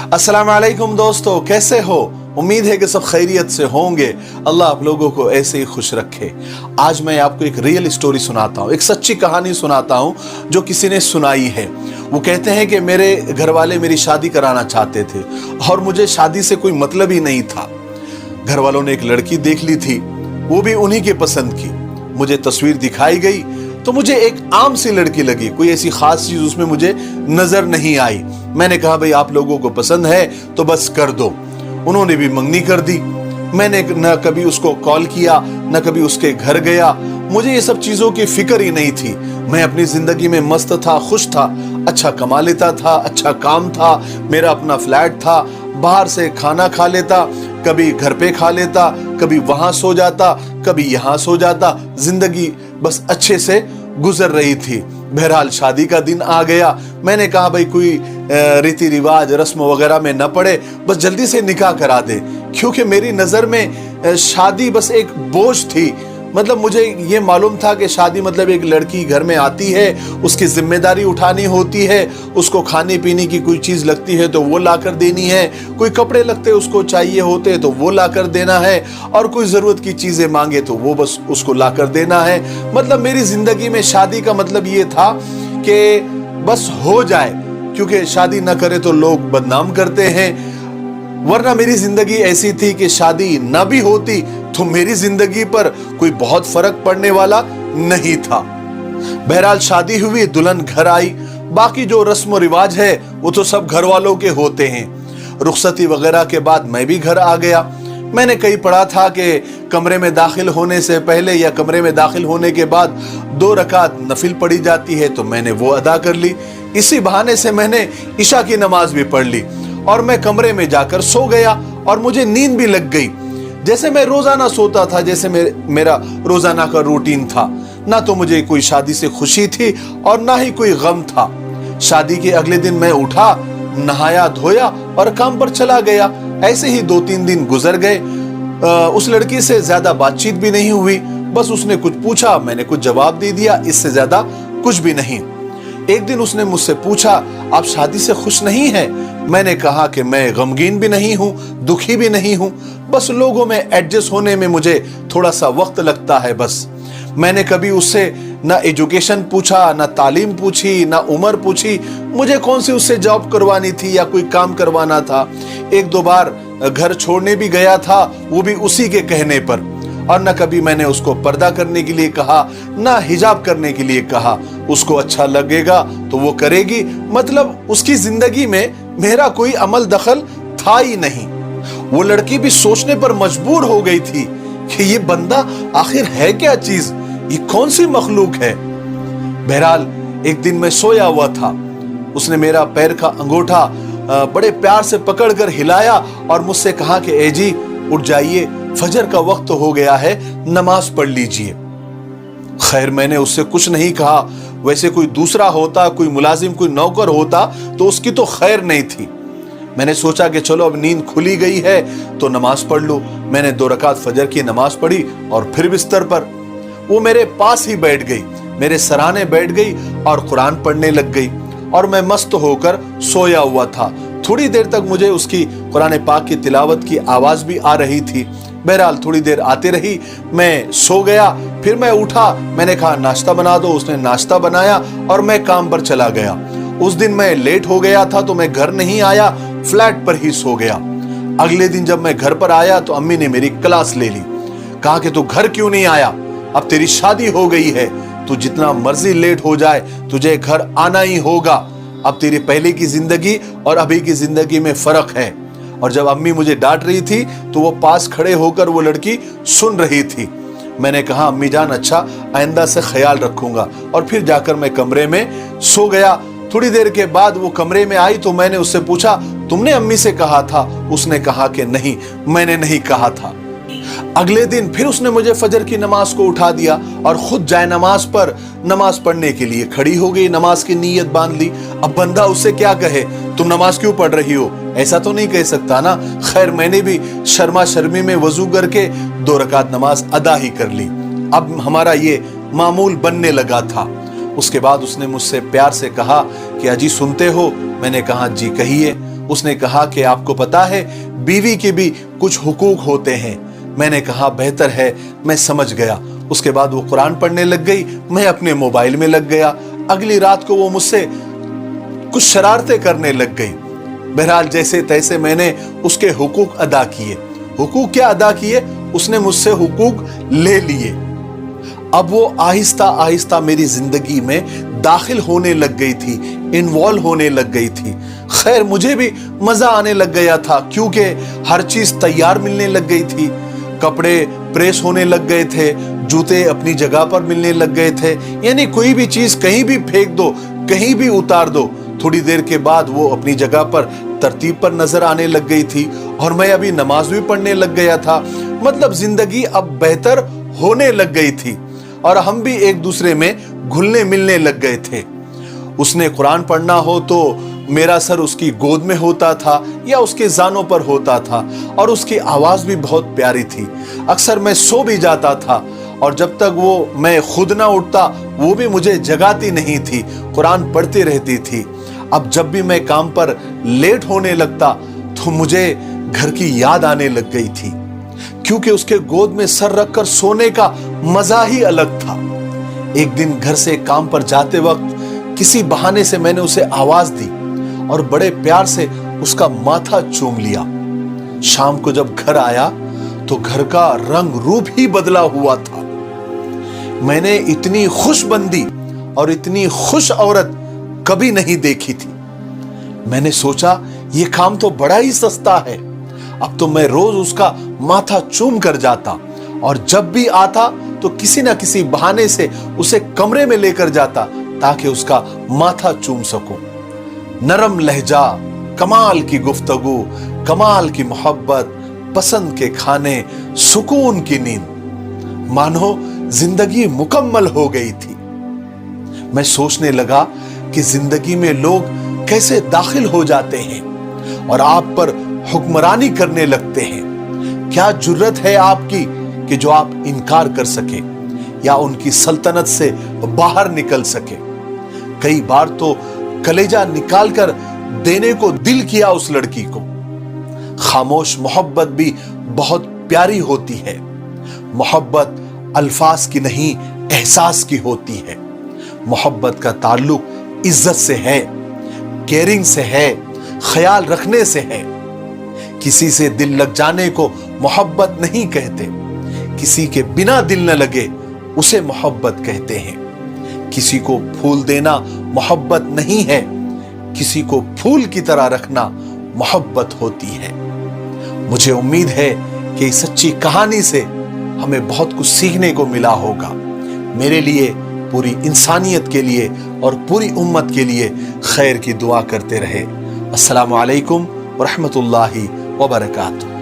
अस्सलाम वालेकुम दोस्तों, कैसे हो? उम्मीद है कि सब खैरियत से होंगे। अल्लाह आप लोगों को ऐसे ही खुश रखे। आज मैं आपको एक रियल स्टोरी सुनाता हूँ, एक सच्ची कहानी सुनाता हूँ जो किसी ने सुनाई है। वो कहते हैं कि मेरे घर वाले मेरी शादी कराना चाहते थे और मुझे शादी से कोई मतलब ही नहीं था। घर वालों ने एक लड़की देख ली थी, वो भी उन्हीं के पसंद की। मुझे तस्वीर दिखाई गई तो मुझे एक आम सी लड़की लगी, कोई ऐसी खास चीज उसमें मुझे नजर नहीं आई। मैंने कहा भाई आप लोगों को पसंद है तो बस कर दो। उन्होंने भी मंगनी कर दी। मैंने न कभी उसको कॉल किया न कभी उसके घर गया। मुझे ये सब चीजों की फिक्र ही नहीं थी। मैं अपनी जिंदगी में मस्त था, खुश था, अच्छा कमा लेता था, अच्छा काम था, मेरा अपना फ्लैट था, बाहर से खाना खा लेता, कभी घर पे खा लेता, कभी वहां सो जाता, कभी यहाँ सो जाता। जिंदगी बस अच्छे से गुजर रही थी। बहरहाल शादी का दिन आ गया। मैंने कहा भाई कोई रीति रिवाज रस्म वगैरह में न पड़े, बस जल्दी से निकाह करा दे, क्योंकि मेरी नजर में शादी बस एक बोझ थी। मतलब मुझे ये मालूम था कि शादी मतलब एक लड़की घर में आती है, उसकी जिम्मेदारी उठानी होती है, उसको खाने पीने की कोई चीज लगती है तो वो लाकर देनी है, कोई कपड़े लगते उसको चाहिए होते तो वो लाकर देना है, और कोई जरूरत की चीजें मांगे तो वो बस उसको लाकर देना है। मतलब मेरी जिंदगी में शादी का मतलब ये था कि बस हो जाए, क्योंकि शादी न करे तो लोग बदनाम करते हैं। वरना मेरी जिंदगी ऐसी थी कि शादी ना भी होती तो मेरी जिंदगी पर कोई बहुत फर्क पड़ने वाला नहीं था। बहरहाल शादी हुई, दुल्हन घर आई। बाकी जो रस्म रिवाज है वो तो सब घर वालों के होते हैं। रुखसती वगैरह के बाद मैं भी घर आ गया। मैंने कहीं पढ़ा था कि कमरे में दाखिल होने से पहले या कमरे में दाखिल होने के बाद 2 रकात नफिल पढ़ी जाती है, तो मैंने वो अदा कर ली। इसी बहाने से मैंने इशा की नमाज भी पढ़ ली और मैं कमरे में जाकर सो गया और मुझे नींद भी लग गई। जैसे मैं रोजाना सोता था, जैसे मेरा रोजाना का रूटीन था। ना तो मुझे कोई शादी से खुशी थी और ना ही कोई गम था। शादी के अगले दिन मैं उठा, नहाया धोया और काम पर चला गया। ऐसे ही 2-3 दिन गुजर गए। उस लड़की से ज्यादा बातचीत भी नहीं हुई। बस उसने कुछ पूछा, मैंने कुछ जवाब दे दिया, इससे ज्यादा कुछ भी नहीं। एक दिन उसने मुझसे पूछा आप शादी से खुश नहीं हैं? मैंने कहा कि मैं गमगीन भी नहीं हूं, दुखी भी नहीं हूं, बस लोगों में एडजस्ट होने में मुझे थोड़ा सा वक्त लगता है बस। मैंने कभी उससे ना एजुकेशन पूछा, ना तालीम पूछी, ना उम्र पूछी। मुझे कौन सी उससे जॉब करवानी थी या कोई काम करवाना था। 1-2 बार घर छोड़ने भी गया था, वो भी उसी के कहने पर। और न कभी मैंने उसको पर्दा करने के लिए कहा, ना हिजाब करने के लिए कहा। उसको अच्छा लगेगा तो वो करेगी। मतलब उसकी जिंदगी में मेरा कोई अमल दखल था ही नहीं। वो लड़की भी सोचने पर मजबूर हो गई थी कि ये बंदा आखिर है क्या चीज, ये कौन सी मखलूक है। बहरहाल एक दिन मैं सोया हुआ था। उसने मेरा पैर का अंगूठा बड़े प्यार से पकड़कर हिलाया और मुझसे कहा कि ए जी उठ जाइए, फजर का वक्त हो गया है, नमाज पढ़ लीजिए। खैर मैंने उससे कुछ नहीं कहा। वैसे कोई दूसरा होता, कोई मुलाजिम, कोई नौकर होता तो उसकी तो खैर नहीं थी। मैंने सोचा कि चलो अब नींद खुली गई है तो नमाज पढ़ लूं। मैंने 2 रकात फजर की नमाज पढ़ी और फिर बिस्तर पर वो मेरे पास ही बैठ गई, मेरे सराहने बैठ गई और कुरान पढ़ने लग गई और मैं मस्त होकर सोया हुआ था। थोड़ी देर तक मुझे उसकी कुरान पाक की तिलावत की आवाज भी आ रही थी। बहरहाल थोड़ी देर आते रही, मैं सो गया। फिर मैं उठा, मैंने कहा नाश्ता बना दो। उसने नाश्ता बनाया और मैं काम पर चला गया। उस दिन मैं लेट हो गया था तो मैं घर नहीं आया, फ्लैट पर ही सो गया। अगले दिन जब मैं घर पर आया तो अम्मी ने मेरी क्लास ले ली। कहा कि तू घर क्यों नहीं आया, अब तेरी शादी हो गई है, तू जितना मर्जी लेट हो जाए तुझे घर आना ही होगा। अब तेरी पहले की जिंदगी और अभी की जिंदगी में फर्क है। और जब अम्मी मुझे डांट रही थी तो वो पास खड़े होकर वो लड़की सुन रही थी। मैंने कहा अम्मी जान अच्छा, आइंदा से ख्याल रखूंगा। और फिर जाकर मैं कमरे में सो गया। थोड़ी देर के बाद वो कमरे में आई तो मैंने उससे पूछा तुमने अम्मी से कहा था? उसने कहा कि नहीं, मैंने नहीं कहा था। अगले दिन फिर उसने मुझे फजर की नमाज को उठा दिया और खुद जाए नमाज पर नमाज पढ़ने के लिए खड़ी हो गई, नमाज की नीयत बांध ली। अब बंदा उससे क्या कहे, तुम नमाज क्यों पढ़ रही हो, ऐसा तो नहीं कह सकता ना। खैर मैंने भी शर्मा शर्मी में वजू करके 2 रकात नमाज अदा ही कर ली। अब हमारा ये मामूल बनने लगा था। उसके बाद उसने मुझसे प्यार से कहा कि अजी सुनते हो? मैंने कहा जी कहिए। उसने कहा कि आपको पता है बीवी के भी कुछ हुकूक होते हैं। मैंने कहा बेहतर है, मैं समझ गया। उसके बाद वो कुरान पढ़ने लग गई, मैं अपने मोबाइल में लग गया। अगली रात को वो मुझसे कुछ शरारतें करने लग गई। बहरहाल जैसे तैसे मैंने उसके हुकूक अदा किए। हुकूक क्या अदा किए? उसने मुझसे हुकूक ले लिए। अब वो आहिस्ता आहिस्ता मेरी जिंदगी में दाखिल होने लग गई थी, इन्वॉल्व होने लग गई थी। खैर मुझे भी मजा आने लग गया था, क्योंकि हर चीज तैयार मिलने लग गई थी। कपड़े प्रेस होने लग गए थे, जूते अपनी जगह पर मिलने लग गए थे। यानी कोई भी चीज कहीं भी फेंक दो, कहीं भी उतार दो, थोड़ी देर के बाद वो अपनी जगह पर तरतीब पर नजर आने लग गई थी। और मैं अभी नमाज भी पढ़ने लग गया था। मतलब जिंदगी अब बेहतर होने लग गई थी और हम भी एक दूसरे में घुलने मिलने लग गए थे। उसने कुरान पढ़ना हो तो मेरा सर उसकी गोद में होता था या उसके जानों पर होता था, और उसकी आवाज भी बहुत प्यारी थी। अक्सर मैं सो भी जाता था और जब तक वो मैं खुद ना उठता वो भी मुझे जगाती नहीं थी, कुरान पढ़ती रहती थी। अब जब भी मैं काम पर लेट होने लगता तो मुझे घर की याद आने लग गई थी, क्योंकि उसके गोद में सर रखकर सोने का मजा ही अलग था। एक दिन घर से काम पर जाते वक्त किसी बहाने से मैंने उसे आवाज दी और बड़े प्यार से उसका माथा चूम लिया। शाम को जब घर आया तो घर का रंग रूप ही बदला हुआ था। मैंने इतनी खुशबंदी और इतनी खुश औरत कभी नहीं देखी थी। मैंने सोचा ये काम तो बड़ा ही सस्ता है। अब तो मैं रोज उसका माथा चूम कर जाता और जब भी आता तो किसी ना किसी बहाने से उसे कमरे में लेकर जाता ताकि उसका माथा चूम सकूं। नरम लहजा, कमाल की गुफ्तगू, कमाल की मोहब्बत, पसंद के खाने, सुकून की नींद, मानो जिंदगी मुकम्मल हो गई थी। मैं सोचने लगा कि जिंदगी में लोग कैसे दाखिल हो जाते हैं और आप पर हुक्मरानी करने लगते हैं। क्या जुर्रत है आपकी कि जो आप इनकार कर सके या उनकी सल्तनत से बाहर निकल सके। कई बार तो कलेजा निकालकर देने को दिल किया उस लड़की को। खामोश मोहब्बत भी बहुत प्यारी होती है। मोहब्बत अल्फाज की नहीं, एहसास की होती है। मोहब्बत का ताल्लुक इज्जत से है, केयरिंग से है, ख्याल रखने से है। किसी से दिल लग जाने को मोहब्बत नहीं कहते। किसी के बिना दिल न लगे उसे मोहब्बत कहते हैं। किसी को फूल देना मोहब्बत नहीं है, किसी को फूल की तरह रखना मोहब्बत होती है। मुझे उम्मीद है कि इस सच्ची कहानी से हमें बहुत कुछ सीखने को मिला होगा। मेरे लिए, पूरी इंसानियत के लिए और पूरी उम्मत के लिए खैर की दुआ करते रहे। अस्सलामु अलैकुम व रहमतुल्लाहि व बरकातुहू।